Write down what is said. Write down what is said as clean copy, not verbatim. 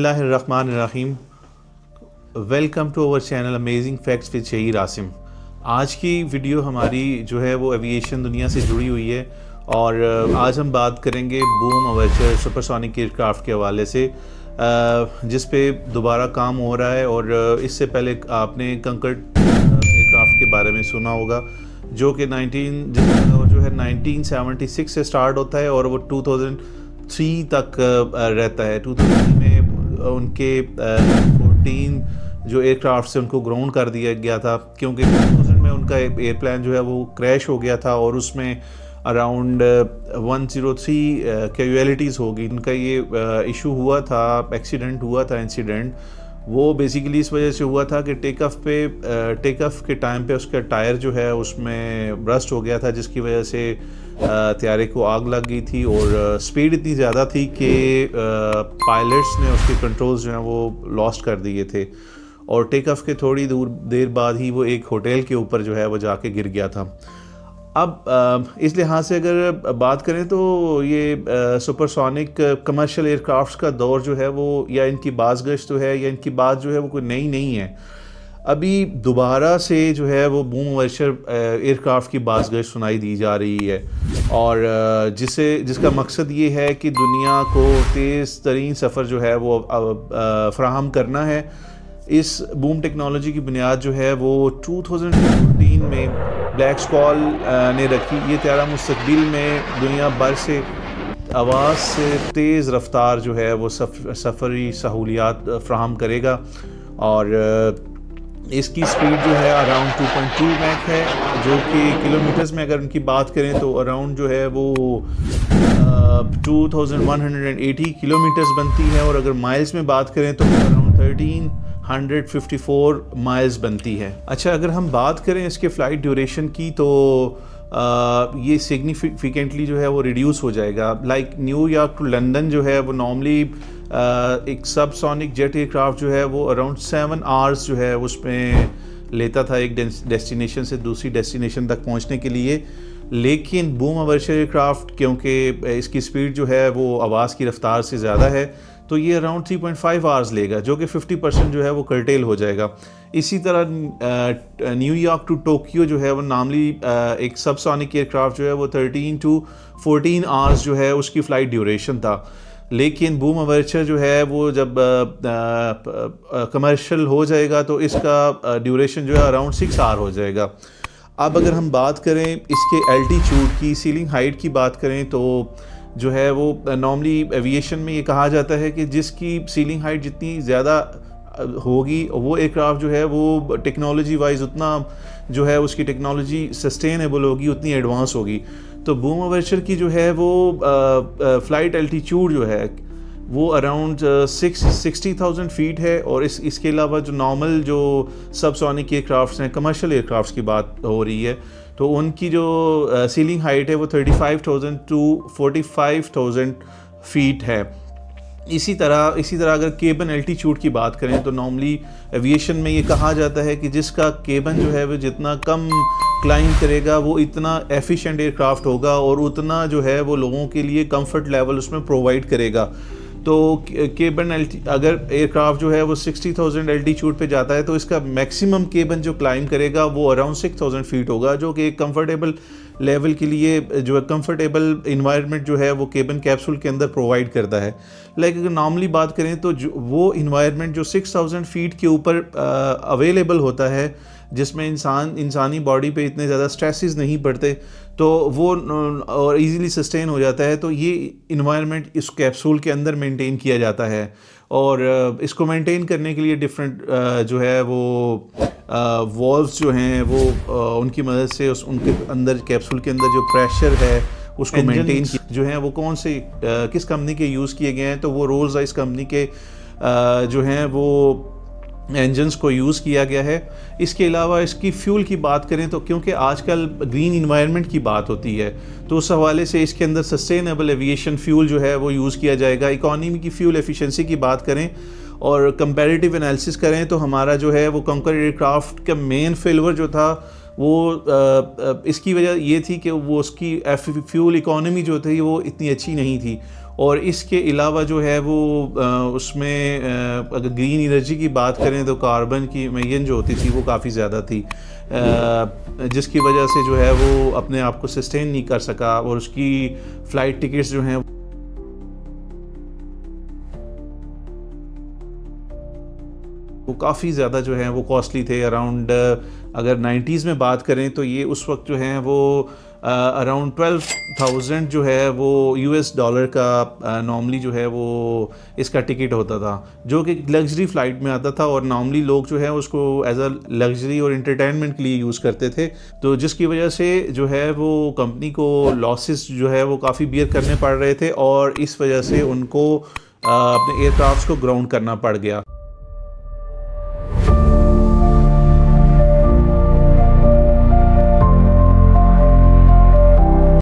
बिस्मिल्लाहिर्रहमानिर्रहीम। Welcome to our channel amazing facts with Shaheer Asim. आज की वीडियो हमारी जो है वो एविएशन दुनिया से जुड़ी हुई है और आज हम बात करेंगे बूम अवर्चर सुपरसोनिक एयरक्राफ्ट के हवाले से, जिस पे दोबारा काम हो रहा है। और इससे पहले आपने कंकर्ड एयरक्राफ्ट के बारे में सुना होगा जो कि 1976 से स्टार्ट होता है और वो 2003 तक रहता है। 2003 में उनके 14 जो एयरक्राफ्ट से उनको ग्राउंड कर दिया गया था क्योंकि 2000 में उनका एयरप्लेन जो है वो क्रैश हो गया था और उसमें अराउंड 103 कैजुअलिटीज़ हो गई। उनका ये इशू हुआ था, एक्सीडेंट हुआ था। इंसिडेंट वो बेसिकली इस वजह से हुआ था कि टेक ऑफ के टाइम पे उसका टायर जो है उसमें ब्रस्ट हो गया था, जिसकी वजह से तैयारे को आग लग गई थी और स्पीड इतनी ज़्यादा थी कि पायलट्स ने उसके कंट्रोल्स जो हैं वो लॉस्ट कर दिए थे और टेक ऑफ के थोड़ी देर बाद ही वो एक होटल के ऊपर जो है वो जाके गिर गया था। अब इस लिहाज से अगर बात करें तो ये सुपरसोनिक कमर्शियल एयरक्राफ्ट का दौर जो है वो या इनकी बाज़गश्त जो है या इनकी बात जो है वो कोई नई नहीं है। अभी दोबारा से जो है वो बूम अवर्चर एयरक्राफ्ट की बाज़गश्त सुनाई दी जा रही है और जिसका मकसद ये है कि दुनिया को तेज़ तरीन सफ़र जो है वो फ़राहम करना है। इस बूम टेक्नोलॉजी की बुनियाद जो है वो 2014 में ब्लैक स्क्वाल ने रखी। ये त्यारा मुस्तकबिल में दुनिया भर से आवाज़ से तेज़ रफ्तार जो है वो सफ़री सहूलियात फ़राहम करेगा और इसकी स्पीड जो है अराउंड 2.2 मैक है, जो कि किलोमीटर्स में अगर उनकी बात करें तो अराउंड जो है वो 2180 किलोमीटर्स बनती है और अगर माइल्स में बात करें तो अराउंड 1354 माइल्स बनती है। अच्छा, अगर हम बात करें इसके फ़्लाइट ड्यूरेशन की तो ये सिग्निफिकेंटली जो है वो रिड्यूस हो जाएगा। लाइक न्यूयॉर्क टू लंदन जो है वो नॉर्मली एक सबसोनिक जेट एयरक्राफ्ट जो है वो अराउंड 7 आवर्स जो है उसमें लेता था एक डेस्टिनेशन से दूसरी डेस्टिनेशन तक पहुंचने के लिए। लेकिन बूम अवर्चर एयरक्राफ्ट क्योंकि इसकी स्पीड जो है वो आवाज़ की रफ्तार से ज़्यादा है तो ये अराउंड 3.5 आवर्स लेगा, जो कि 50% जो है वो कर्टेल हो जाएगा। इसी तरह न्यूयॉर्क टू टोक्यो जो है वो नॉर्मली एक सबसोनिक एयरक्राफ्ट जो है वो 13 to 14 आवर्स जो है उसकी फ़्लाइट ड्यूरेशन था। लेकिन बूम अवर्चर जो है वो जब कमर्शियल हो जाएगा तो इसका ड्यूरेशन जो है अराउंड 6 आवर हो जाएगा। अब अगर हम बात करें इसके एल्टीट्यूड की, सीलिंग हाइट की बात करें तो जो है वो नॉर्मली एविएशन में ये कहा जाता है कि जिसकी सीलिंग हाइट जितनी ज़्यादा होगी वो एयरक्राफ्ट जो है वो टेक्नोलॉजी वाइज उतना जो है उसकी टेक्नोलॉजी सस्टेनेबल होगी, उतनी एडवांस होगी। तो बूम अवर्चर की जो है वो फ़्लाइट एल्टीट्यूड जो है वो अराउंड 60,000 फीट है और इसके अलावा जो नॉर्मल जो सबसोनिक एयरक्राफ्ट्स हैं, कमर्शियल एयरक्राफ्ट्स की बात हो रही है, तो उनकी जो सीलिंग हाइट है वो 35,000 to 45,000 फीट है। इसी तरह अगर केबन एल्टीट्यूड की बात करें तो नॉर्मली एविएशन में ये कहा जाता है कि जिसका केबन जो है वो जितना कम क्लाइंब करेगा वो इतना एफिशिएंट एयरक्राफ्ट होगा और उतना जो है वो लोगों के लिए कंफर्ट लेवल उसमें प्रोवाइड करेगा। तो केबन अगर एयरक्राफ्ट जो है वो 60,000 एल्टीट्यूड पे जाता है तो इसका मैक्सिमम केबन जो क्लाइंब करेगा वो अराउंड 6,000 फीट होगा, जो कि एक कंफर्टेबल लेवल के लिए जो है कंफर्टेबल इन्वायरमेंट जो है वो केबन कैप्सूल के अंदर प्रोवाइड करता है। लेकिन अगर नॉर्मली बात करें तो वो इन्वायरमेंट जो 6,000 फीट के ऊपर अवेलेबल होता है, जिसमें इंसानी बॉडी पे इतने ज़्यादा स्ट्रेसेस नहीं पड़ते तो वो और इजीली सस्टेन हो जाता है, तो ये इन्वायरमेंट इस कैप्सूल के अंदर मेंटेन किया जाता है। और इसको मेंटेन करने के लिए डिफरेंट जो है वो वॉल्व्स जो हैं वो उनकी मदद से उनके अंदर कैप्सूल के अंदर जो प्रेशर है उसको मेंटेन जो है वो कौन से किस कंपनी के यूज़ किए गए हैं, तो वो रोल्स रॉयस कंपनी के जो हैं वो इंजन्स को यूज़ किया गया है। इसके अलावा इसकी फ्यूल की बात करें तो क्योंकि आजकल ग्रीन इन्वायरमेंट की बात होती है तो उस हवाले से इसके अंदर सस्टेनेबल एविएशन फ्यूल जो है वो यूज़ किया जाएगा। इकॉनमी की फ्यूल एफिशिएंसी की बात करें और कंपैरेटिव एनालिसिस करें तो हमारा जो है वो कंकर एयरक्राफ्ट का मेन फेलियर जो था वो इसकी वजह ये थी कि वो उसकी फ्यूल इकॉनमी जो थी वो इतनी अच्छी नहीं थी और इसके अलावा जो है वो उसमें अगर ग्रीन एनर्जी की बात करें तो कार्बन की एमिशन जो होती थी वो काफ़ी ज़्यादा थी, जिसकी वजह से जो है वो अपने आप को सस्टेन नहीं कर सका और उसकी फ़्लाइट टिकट्स जो हैं वो काफ़ी ज़्यादा जो है वो कॉस्टली थे। अराउंड अगर 90s में बात करें तो ये उस वक्त जो है वो अराउंड 12,000 जो है वो US डॉलर का नॉर्मली जो है वो इसका टिकट होता था, जो कि लग्जरी फ़्लाइट में आता था और नॉर्मली लोग जो है उसको एज अ लग्जरी और इंटरटेनमेंट के लिए यूज़ करते थे। तो जिसकी वजह से जो है वो कंपनी को लॉसेस जो है वो काफ़ी बियर करने पड़ रहे थे और इस वजह से उनको अपने एयरक्राफ्ट्स को ग्राउंड करना पड़ गया।